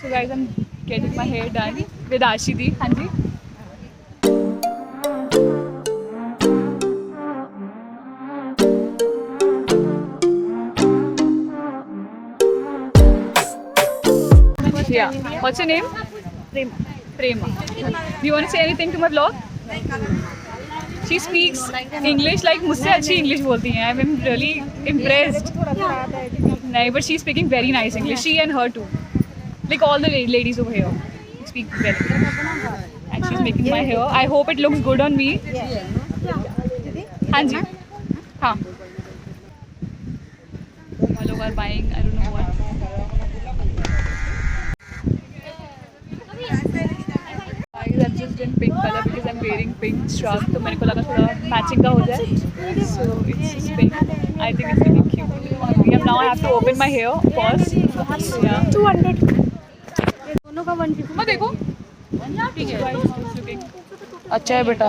So guys, I'm getting my hair done with Ashi Di. हाँ जी. Yeah. What's your name? Prema. Prema. Do you want to say anything to my vlog? She speaks English like मुझसे अच्छी English बोलती हैं. I'm really impressed. नहीं, but she's speaking very nice English. She and her too. Like all the ladies over here speak well. And she's making my hair. I hope it looks good on me. हाँ जी. हाँ. All over buying. I don't know what. I've just done pink color because I'm wearing pink strap. तो मेरे को लगा थोड़ा matching का हो जाए. So it's just pink. I think it's really cute. Now I have to open my hair first. Yeah. 200. दोनों का 150. मैं देखो. ठीक है. अच्छा है बेटा.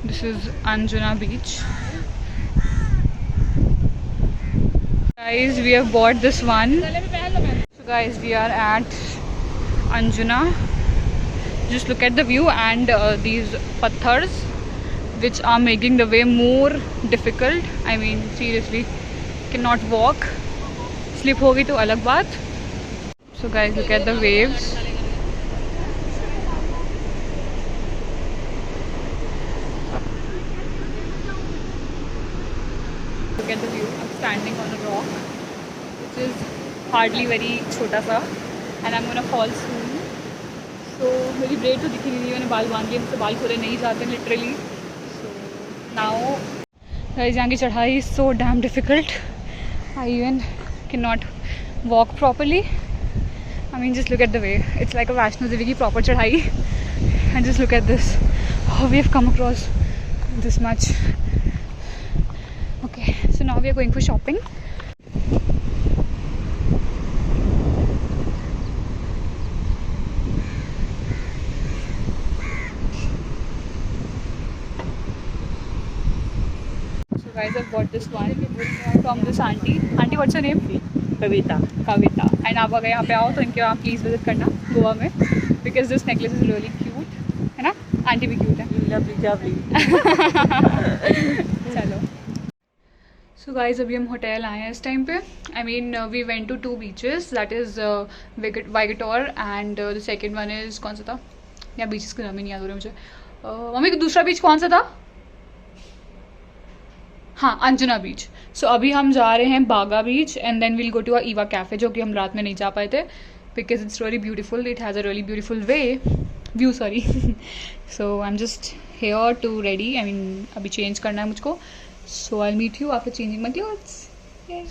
This is Anjuna Beach. Guys, we have bought this one. So guys, we are at Anjuna. Just look at the view and these pathars which are making the way more difficult. I mean, seriously, cannot walk. Slip hogi to alag baat. So guys, look at the waves. Look at the view. I'm standing on a rock, which is hardly very छोटा सा, and I'm gonna fall soon. So मेरी bread तो दिखी नहीं रही, मैंने बाल बांध लिए, मुझसे बाल खोले नहीं जाते literally. So now guys, यहाँ की चढ़ाई is so damn difficult. I even cannot walk properly. I mean, just look at the way. It's like a Vaishno Devi की proper चढ़ाई. And just look at this. Oh, we have come across this much. Okay, so now we are going for shopping. So guys, I've bought this one from this auntie. Auntie, what's your name? Kavita. Kavita. And आप अगर यहाँ पे आओ तो इनके वहाँ please visit करना गोवा में, because this necklace is really cute, है ना? आंटी भी क्यूट है. चलो. So guys, अभी हम होटल आए हैं इस टाइम पे. I mean, we went to 2 beaches. That is Vaigator and the second one is कौन सा था? या beaches का नाम ही नहीं याद हो रहा मुझे. मम्मी दूसरा बीच कौन सा था? हाँ, अंजुना बीच. सो अभी हम जा रहे हैं Baga beach and then will go to a Eva cafe, जो कि हम रात में नहीं जा पाए थे because it's really beautiful. It has a really beautiful view sorry. So I am just here to ready. I mean अभी चेंज करना है मुझको. So I meet you after changing my clothes.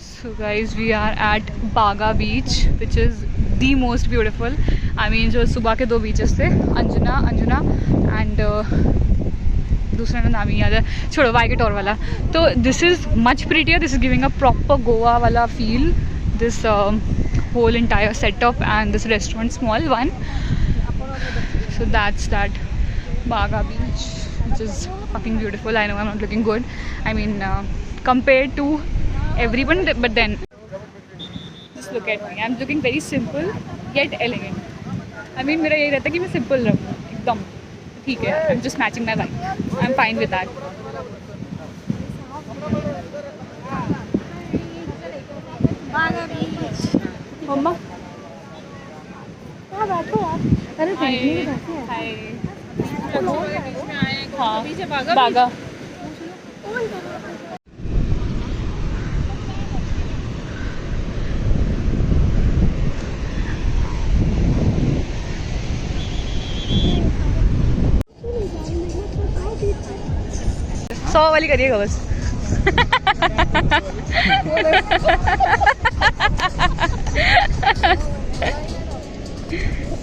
So guys, we are at Baga beach which is the most beautiful. I mean जो सुबह के 2 beaches थे, Anjuna and दूसरा ना नाम ही याद है, छोड़ो, वाइगेटोर वाला. तो this is much prettier. This is giving a proper Goa वाला feel. This whole entire setup and this restaurant, small one. So that's that Baga Beach, which is fucking beautiful. I know I'm not looking good. I mean, compared to everyone, but then just look at me. I'm looking very simple yet elegant. I mean, मेरा यही रहता है कि मैं simple रहूँ एकदम. ठीक है, I'm just matching my vibe. I'm fine with that. Baga Beach. मम्मा कहाँ बैठो आप? अरे हाय. हाँ, बागा. सौ वाली करिएगा बस.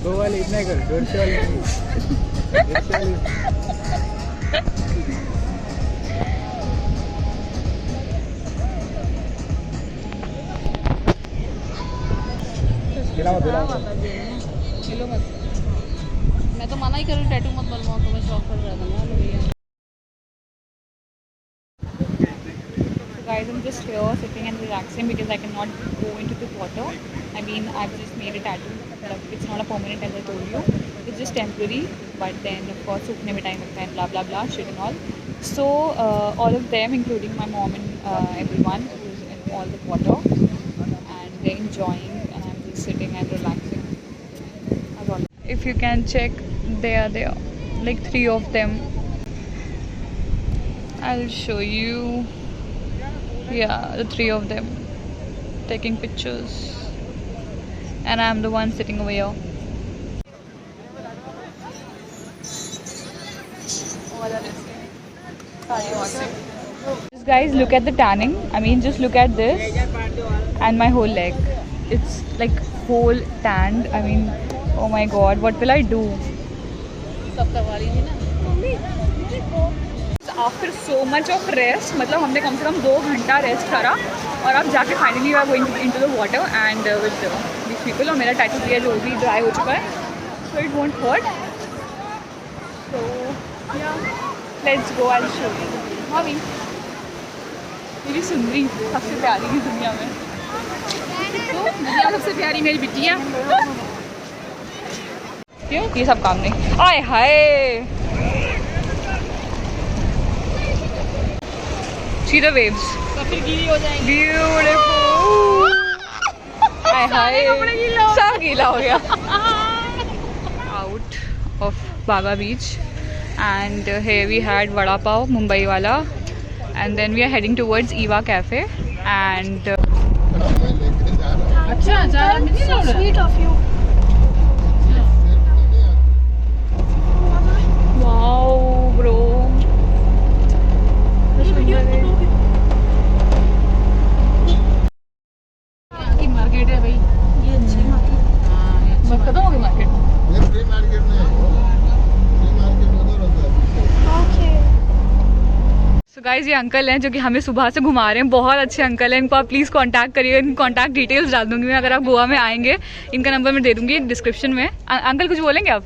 दो वाले इतना ही कर, 150 वाले नहीं. 150 वाले. किलो मत. मैं तो मना ही करूँ, टैटू मत बनवाओ. तो मैं शौक कर रहा था ना भैया. guys, I'm just here sitting and relaxing because I cannot go into the water. I mean, I've just made a tattoo. It's not a permanent, as I told you. It's just temporary. But then, of course, सूखने में time लगता है, blah blah blah, shit and all. So all of them, including my mom and everyone, who's in all the water, and they're enjoying, and I'm just sitting and relaxing. As all. If you can check, they are there, like 3 of them. I'll show you. Yeah, the 3 of them taking pictures, and I'm the one sitting over here. Just guys, look at the tanning. I mean, just look at this and my whole leg. It's like whole tanned. I mean, oh my god, what will I do? After so much of rest, मतलब हमने कम से कम 2 घंटा rest करा और अब जाके finally we are going into the water and with this people. और मेरा टैटू किया जो भी ड्राई हो चुका है, सो इट वोंट हर्ट. सो या let's go, I will show you. भाभी मेरी सुंदरी सबसे प्यारी की दुनिया में, तो दुनिया में सबसे प्यारी मेरी बिटिया. क्यों ये सब काम नहीं. आय हाय, see the waves. फिर गीली हो जाएंगी. Beautiful. हाय हाय, सब गीला हो गया. Out of Baga Beach, and here we had vada pav, Mumbai wala, and then we are heading towards Eva Cafe, and अच्छा ज़्यादा sweet of you. wow bro. Market है भाई, ये अच्छी मार्केट. बस खत्म हो गई मार्केट. फ्री मार्केट नहीं, फ्री मार्केट उधर होता है. ओके. सो गाइज, ये अंकल हैं जो कि हमें सुबह से घुमा रहे हैं. बहुत अच्छे अंकल हैं, इनको आप प्लीज़ कांटेक्ट करिए. इनकी कांटेक्ट डिटेल्स डाल दूंगी मैं. अगर आप गोवा में आएंगे, इनका नंबर मैं दे दूंगी डिस्क्रिप्शन में. अंकल कुछ बोलेंगे आप?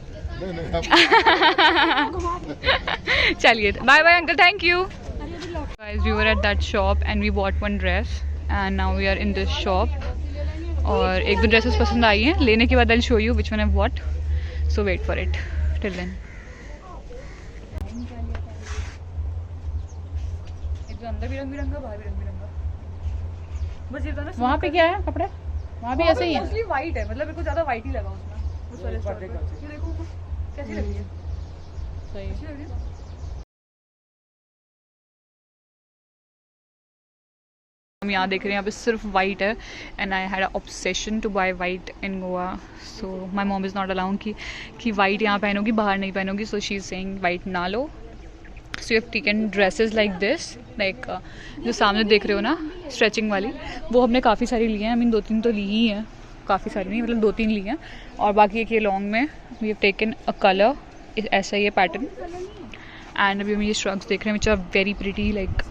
चलिए, bye bye uncle, thank you. Guys, we were at that shop and we bought one dress and now we are in this shop. और 1-2 ड्रेसेस पसंद आई हैं. लेने के बाद I will show you which one I bought. So wait for it. Till then अंदर भी रंग बिरंगा, बाहर भी रंग बिरंगा. बस ये था ना, वहाँ पे क्या है कपड़े? वहाँ भी ऐसे ही है. मोस्टली वाइट है, मतलब मेरे को ज्यादा वाइट ही लगा उसमें. उस वाले स्टोर पे ये देखो कैसी लग रही है. सही. अच्छी लग रही है. हम यहाँ देख रहे हैं, यहाँ पे सिर्फ वाइट है. And I had obsession to buy white in Goa. So my mom is not allowed कि वाइट यहाँ पहनोगी, बाहर नहीं पहनोगी. So she is saying white ना लो. So you have taken dresses like this, like जो सामने देख रहे हो ना, स्ट्रेचिंग वाली, वो हमने काफ़ी सारी ली हैं. आई मीन 2-3 तो ली ही हैं, काफ़ी सारी नहीं, मतलब 2-3 ली हैं. और बाकी एक ये लॉन्ग में we have taken a colour, ऐसा ही है पैटर्न. एंड अभी हम ये श्रग्स देख रहे हैं which are very pretty, like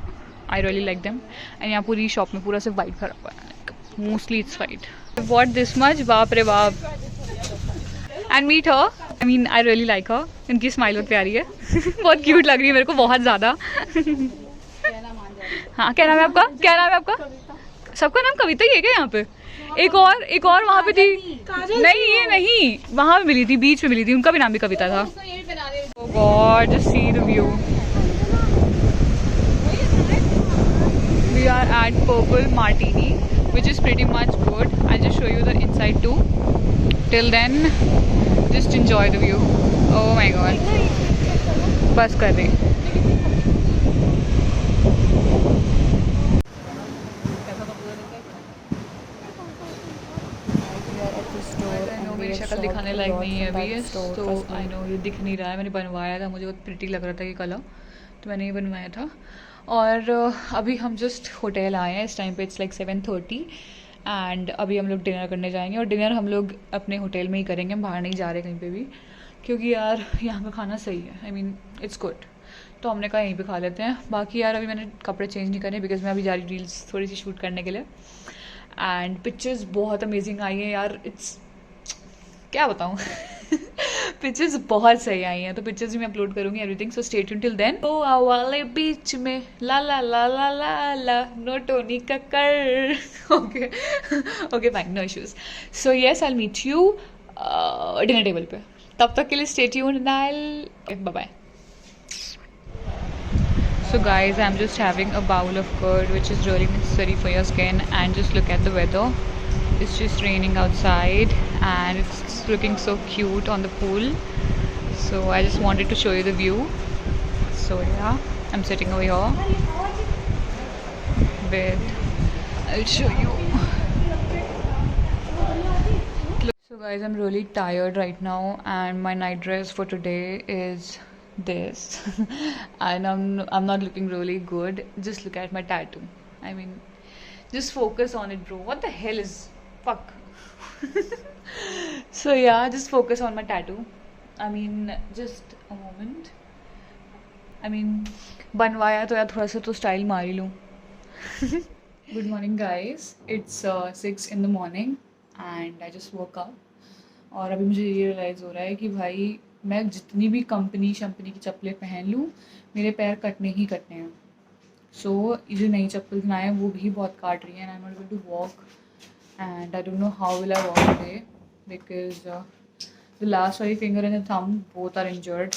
I really like them. And यहाँ पूरी शॉप में पूरा सिर्फ वाइट भरा हुआ है, like mostly it's white. What this much, बाप रे बाप. And meet her, I mean I really like her. इनकी स्माइल बहुत प्यारी है. बहुत क्यूट लग रही है मेरे को, बहुत ज़्यादा. हाँ, क्या नाम है आपका? क्या नाम है आपका? सबका नाम कविता ही है क्या यहाँ पे? एक और वहाँ पे थी. नहीं, ये नहीं, वहाँ पे मिली थी, बीच में मिली थी. उनका भी नाम भी कविता था. Oh God, just see the view. We are at Purple Martini, which is pretty much good. I'll just show you the inside too. Till then, just enjoy the view. Oh my God. बस कर रही. मेरी शक्ल दिखाने लायक नहीं है अभी, तो आई नो ये दिख नहीं रहा है. मैंने बनवाया था, मुझे बहुत प्रिटी लग रहा था ये कलर, तो मैंने ये बनवाया था. और अभी हम जस्ट होटल आए हैं. इस टाइम पे इट्स लाइक 7:30 एंड अभी हम लोग डिनर करने जाएंगे. और डिनर हम लोग अपने होटल में ही करेंगे, हम बाहर नहीं जा रहे कहीं पे भी, क्योंकि यार यहाँ का खाना सही है. आई मीन इट्स गुड, तो हमने कहा यहीं पे खा लेते हैं. बाकी यार अभी मैंने कपड़े चेंज नहीं करे बिकॉज मैं अभी जा रही रील्स थोड़ी सी शूट करने के लिए. एंड पिक्चर्स बहुत अमेजिंग आई हैं यार. इट्स क्या बताऊँ. पिक्चर्स बहुत सही आई हैं, तो पिक्चर्स भी मैं अपलोड करूंगी everything, so stay tune till then. Goa वाले बीच में ला ला ला ला ला ला no Tony Kakkar. Okay okay fine, no issues. So yes, I will meet you dinner table पे। तब तक के लिए stay tuned and I bye bye. So guys, I'm just having a bowl of curd which is really necessary for your skin, and just look at the weather. It's just raining outside and it's looking so cute on the pool. So I just wanted to show you the view. So yeah, I'm sitting over here with, I'll show you. So guys, I'm really tired right now and my night dress for today is this and I'm not looking really good. Just look at my tattoo. I mean, just focus on it, bro. What the hell is fuck? So yeah, just focus on my tattoo. I mean, just a moment. I mean, बनवाया तो यार थोड़ा सा तो style मार ही लूँ. Good morning guys. It's 6 in the morning and I just woke up. और अभी मुझे ये रियलाइज़ हो रहा है कि भाई मैं जितनी भी कंपनी की चप्पलें पहन लूँ, मेरे पैर कटने ही कटने हैं. सो ये जो नई चप्पल बनाए हैं वो भी बहुत काट रही हैं. And I am not going to walk and I don't know how will I walk today because the last वाली finger and the thumb both are injured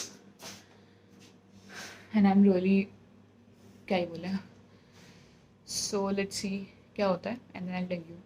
and I am really, क्या ही बोले. सो लेट्स सी क्या होता है and then I tell you.